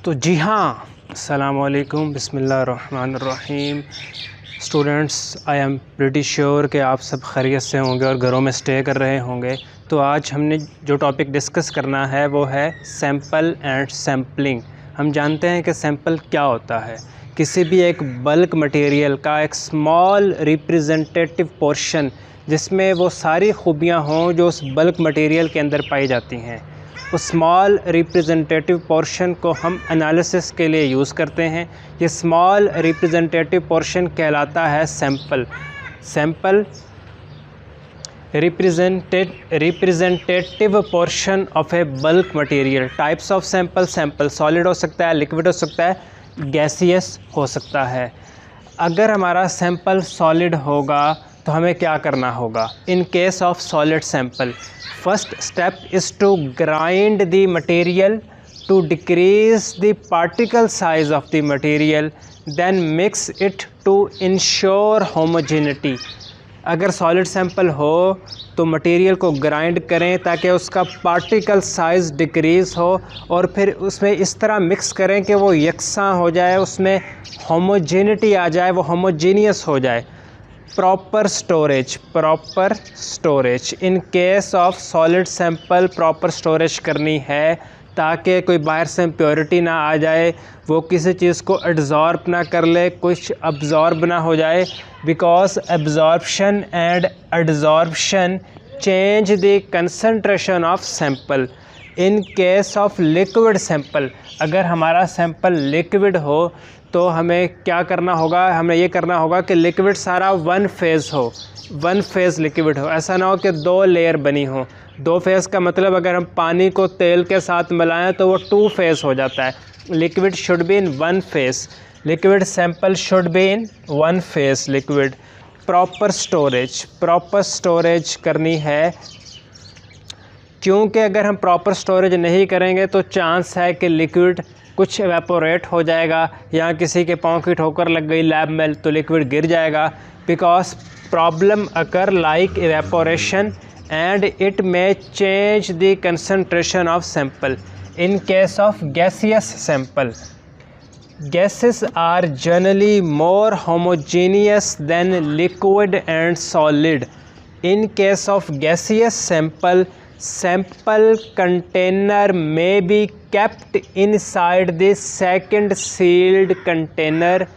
तो जी हाँ, अस्सलाम वालेकुम, बिस्मिल्लाहिर्रहमानिर्रहीम। Students, I am pretty sure कि आप सब खैरियत से होंगे और घरों में स्टे कर रहे होंगे। तो आज हमने जो टॉपिक डिस्कस करना है वो है सैंपल एंड सैम्पलिंग। हम जानते हैं कि सैंपल क्या होता है। किसी भी एक बल्क मटेरियल का एक स्मॉल रिप्रेजेंटेटिव पोर्शन जिसमें वो सारी खूबियाँ हों जो उस बल्क मटेरियल के अंदर पाई जाती हैं, उस स्मॉल रिप्रेजेंटेटिव पोर्शन को हम एनालिसिस के लिए यूज़ करते हैं। ये स्मॉल रिप्रेजेंटेटिव पोर्शन कहलाता है sample. Sample representative portion of A bulk material. Types of sample, sample solid हो सकता है, लिक्विड हो सकता है, गैसियस हो सकता है। अगर हमारा सैंपल सॉलिड होगा तो हमें क्या करना होगा? In case of solid sample, first step is to grind the material to decrease the particle size of the material, then mix it to ensure homogeneity. अगर सॉलिड सैंपल हो तो मटेरियल को ग्राइंड करें ताकि उसका पार्टिकल साइज़ डिक्रीज़ हो और फिर उसमें इस तरह मिक्स करें कि वो यकसा हो जाए, उसमें होमोजेनिटी आ जाए, वो होमोजीनियस हो जाए। Proper storage in case of solid sample proper storage करनी है ताकि कोई बाहर से इम्प्योरिटी ना आ जाए, वो किसी चीज़ को एब्जॉर्ब ना कर ले, कुछ अब्जॉर्ब ना हो जाए। Because absorption and adsorption change the concentration of sample. In case of liquid sample, अगर हमारा सैंपल लिक्विड हो तो हमें क्या करना होगा? हमें ये करना होगा कि लिक्विड सारा वन फेज़ हो, वन फेज़ लिक्विड हो। ऐसा ना हो कि दो लेयर बनी हो। दो फेज़ का मतलब अगर हम पानी को तेल के साथ मिलाएं तो वो टू फेज़ हो जाता है। Liquid should be in one phase, liquid sample should be in one phase liquid. Proper storage करनी है, क्योंकि अगर हम प्रॉपर स्टोरेज नहीं करेंगे तो चांस है कि लिक्विड कुछ एवेपोरेट हो जाएगा, या किसी के पाँव की ठोकर लग गई लैब में तो लिक्विड गिर जाएगा। Because problem occur like evaporation and it may change the concentration of sample. In case of gaseous sample, gases are generally more homogeneous than liquid and solid. In case of gaseous sample, sample container may be kept inside the second sealed container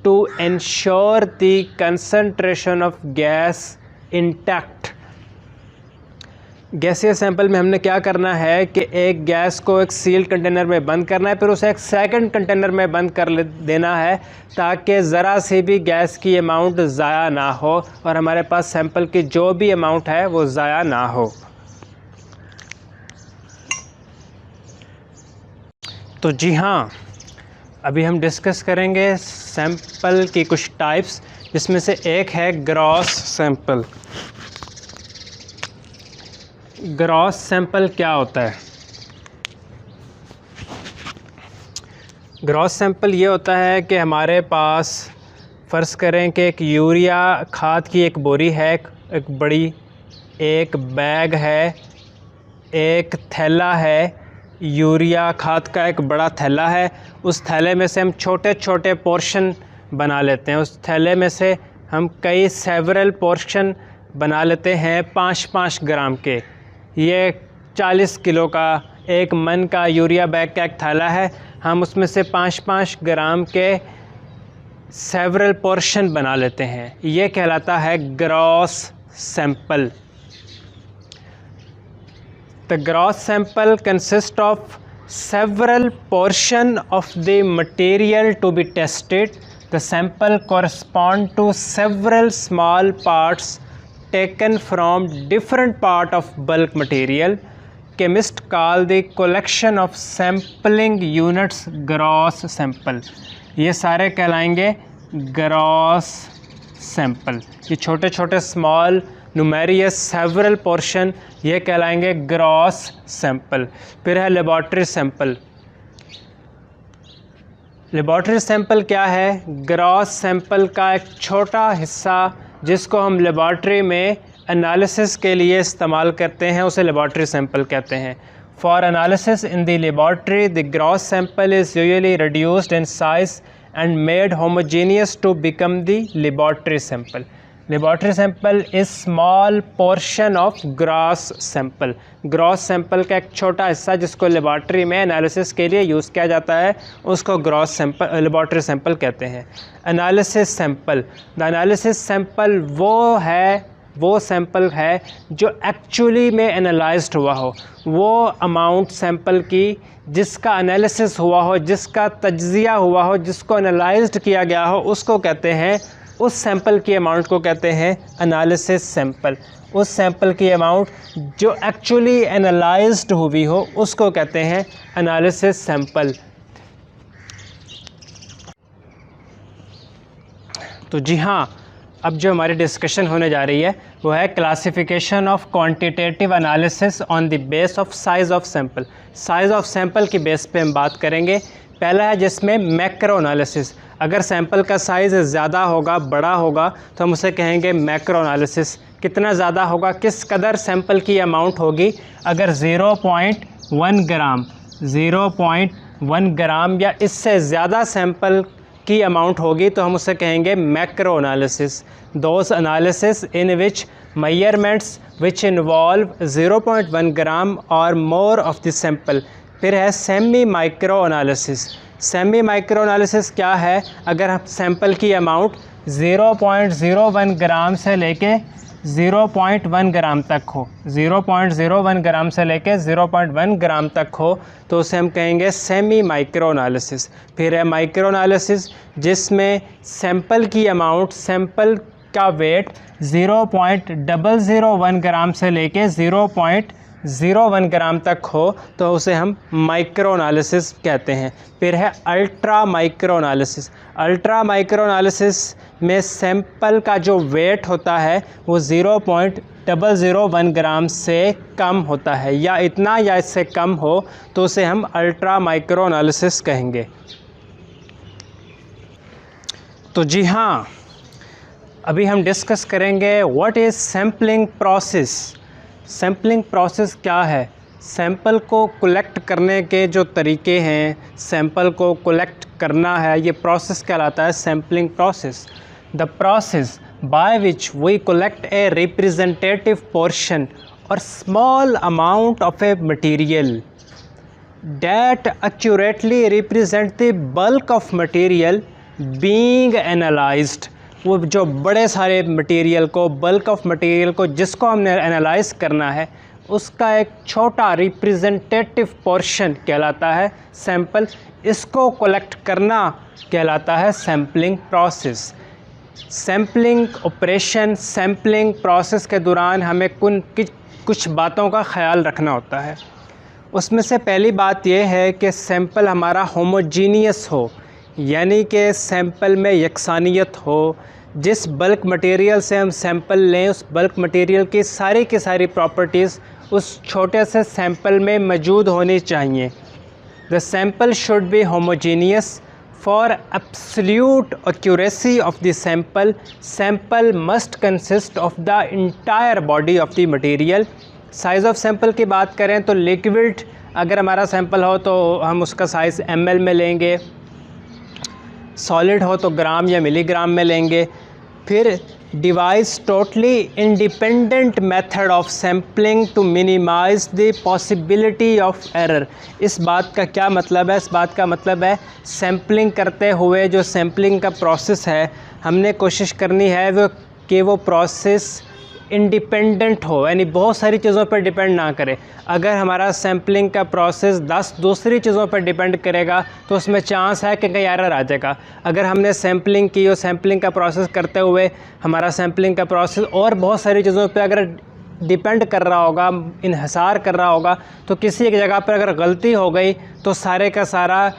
to ensure the concentration of gas intact. Gaseous sample में हमने क्या करना है कि एक gas को एक sealed container में बंद करना है, फिर उसे एक सेकंड कंटेनर में बंद कर देना है ताकि ज़रा सी भी गैस की अमाउंट ज़ाया ना हो और हमारे पास सैंपल की जो भी अमाउंट है वो ज़ाया ना हो। तो जी हाँ, अभी हम डिस्कस करेंगे सैंपल की कुछ टाइप्स, जिसमें से एक है ग्रॉस सैंपल। ग्रॉस सैंपल क्या होता है? ग्रॉस सैंपल ये होता है कि हमारे पास फ़र्ज़ करें कि एक यूरिया खाद की एक बोरी है, एक बड़ी, एक बैग है, एक थैला है, यूरिया खाद का एक बड़ा थैला है। उस थैले में से हम छोटे छोटे पोर्शन बना लेते हैं। उस थैले में से हम कई सेवरल पोर्शन बना लेते हैं 5-5 ग्राम के। ये 40 किलो का, एक मन का यूरिया बैग का एक थैला है, हम उसमें से 5-5 ग्राम के सेवरल पोर्शन बना लेते हैं। ये कहलाता है gross sample. The gross sample consist of several portion of the material to be tested. The sample correspond to several small parts taken from different part of bulk material. Chemists call the collection of sampling units gross sample. ये सारे कहलाएंगे gross sample. ये छोटे छोटे small numerous several portion ये कहलाएंगे gross sample. फिर है लेबॉर्ट्री सैंपल। लेबॉर्ट्री सैंपल क्या है? ग्रॉस सैंपल का एक छोटा हिस्सा जिसको हम लेबॉर्ट्री में एनालिसिस के लिए इस्तेमाल करते हैं, उसे लेबॉर्ट्री सैंपल कहते हैं। For analysis in the laboratory, the gross sample is usually reduced in size and made homogeneous to become the laboratory sample. Laboratory sample is small portion of gross sample. Gross sample का एक छोटा हिस्सा जिसको laboratory में analysis के लिए use किया जाता है उसको ग्रॉस सैंपल लेबॉर्ट्री सैंपल कहते हैं. Analysis sample, the analysis sample वो सैंपल है जो एक्चुअली में एनालाइज्ड हुआ हो, वो अमाउंट सैंपल की जिसका एनालिसिस हुआ हो, जिसका तज्जिया हुआ हो, जिसको एनालाइज्ड किया गया हो, उसको कहते हैं, उस सैंपल की अमाउंट को कहते हैं एनालिसिस सैंपल. उस सैंपल की अमाउंट जो एक्चुअली एनालाइज्ड हुई हो उसको कहते हैं एनालिसिस सैंपल. तो जी हाँ, अब जो हमारी डिस्कशन होने जा रही है वो है classification of quantitative analysis on the base of size of sample. Size of sample की बेस पे हम बात करेंगे. पहला है जिसमें मैक्रो एनालिसिस. अगर सैंपल का साइज़ ज़्यादा होगा, बड़ा होगा, तो हम उसे कहेंगे मैक्रो एनालिसिस. कितना ज़्यादा होगा, किस कदर सैंपल की अमाउंट होगी. अगर 0.1 ग्राम 0.1 ग्राम या इससे ज़्यादा सैंपल की अमाउंट होगी तो हम उसे कहेंगे macro analysis. Those analysis in which measurements which involve 0.1 ग्राम और मोर ऑफ द सैंपल. फिर है semi micro analysis. Semi micro analysis क्या है, अगर हम सैंपल की अमाउंट 0.01 ग्राम से लेके 0.1 ग्राम तक हो, 0.01 ग्राम से लेके 0.1 ग्राम तक हो तो उसे हम कहेंगे सेमी माइक्रो एनालिसिस. फिर है माइक्रो एनालिसिस जिसमें सैंपल की अमाउंट, सैंपल का वेट 0.001 ग्राम से लेके 0.01 ग्राम तक हो तो उसे हम माइक्रो एनालिसिस कहते हैं. फिर है ultra micro analysis. Ultra micro analysis में सैंपल का जो वेट होता है वो 0.001 ग्राम से कम होता है, या इतना या इससे कम हो तो उसे हम अल्ट्रा माइक्रो एनालिसिस कहेंगे. तो जी हाँ, अभी हम डिस्कस करेंगे what is sampling process. Sampling process क्या है. सैंपल को कलेक्ट करने के जो तरीके हैं, सैंपल को कलेक्ट करना है, ये प्रोसेस कहलाता है sampling process. The process by which we collect a representative portion or small amount of a material that accurately represent the bulk of material being analysed. वो जो बड़े सारे मटेरियल को, बल्क ऑफ मटेरियल को जिसको हमने एनालाइज करना है, उसका एक छोटा रिप्रेजेंटेटिव पोर्शन कहलाता है सैंपल. इसको कलेक्ट करना कहलाता है sampling process. Sampling operation, sampling process के दौरान हमें कुछ बातों का ख्याल रखना होता है. उसमें से पहली बात यह है कि सैंपल हमारा होमोजीनियस हो, यानी कि सैंपल में यकसानियत हो. जिस बल्क मटेरियल से हम सैंपल लें, उस बल्क मटेरियल की सारी प्रॉपर्टीज़ उस छोटे से सैंपल में मौजूद होनी चाहिए. The sample should be homogeneous. For absolute accuracy of the sample must consist of the entire body of the material. Size of sample की बात करें तो लिक्विड अगर हमारा सैंपल हो तो हम उसका साइज़ ml में लेंगे, सॉलिड हो तो ग्राम या मिलीग्राम में लेंगे. फिर devise totally independent method of sampling to minimise the possibility of error. इस बात का क्या मतलब है? इस बात का मतलब है सैम्पलिंग करते हुए जो सैम्पलिंग का प्रोसेस है, हमने कोशिश करनी है वो प्रोसेस इंडिपेंडेंट हो, यानी बहुत सारी चीज़ों पर डिपेंड ना करे. अगर हमारा सैम्पलिंग का प्रोसेस 10 दूसरी चीज़ों पर डिपेंड करेगा तो उसमें चांस है कि कहीं एरर आ जाएगा. अगर हमने सैम्पलिंग की और सैम्पलिंग का प्रोसेस करते हुए हमारा सैम्पलिंग का प्रोसेस और बहुत सारी चीज़ों पर अगर डिपेंड कर रहा होगा, इन्हिसार कर रहा होगा, तो किसी एक जगह पर अगर गलती हो गई तो सारे का सारा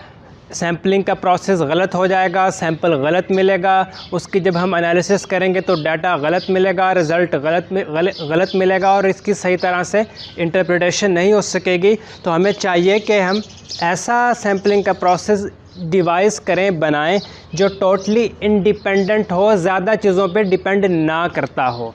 सैम्पलिंग का प्रोसेस गलत हो जाएगा, सैंपल गलत मिलेगा. उसकी जब हम एनालिसिस करेंगे तो डाटा गलत मिलेगा, रिज़ल्ट गलत मिलेगा और इसकी सही तरह से इंटरप्रिटेशन नहीं हो सकेगी. तो हमें चाहिए कि हम ऐसा सैम्पलिंग का प्रोसेस डिवाइस करें, बनाएं जो टोटली इंडिपेंडेंट हो, ज़्यादा चीज़ों पे डिपेंड ना करता हो.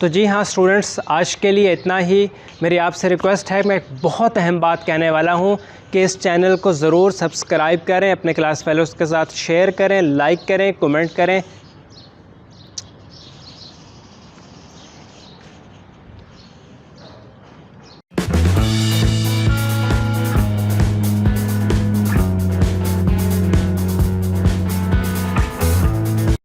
तो जी हाँ स्टूडेंट्स, आज के लिए इतना ही। मेरी आपसे रिक्वेस्ट है, मैं एक बहुत अहम बात कहने वाला हूँ कि इस चैनल को ज़रूर सब्सक्राइब करें, अपने क्लास फेलोज़ के साथ शेयर करें, लाइक करें, कमेंट करें,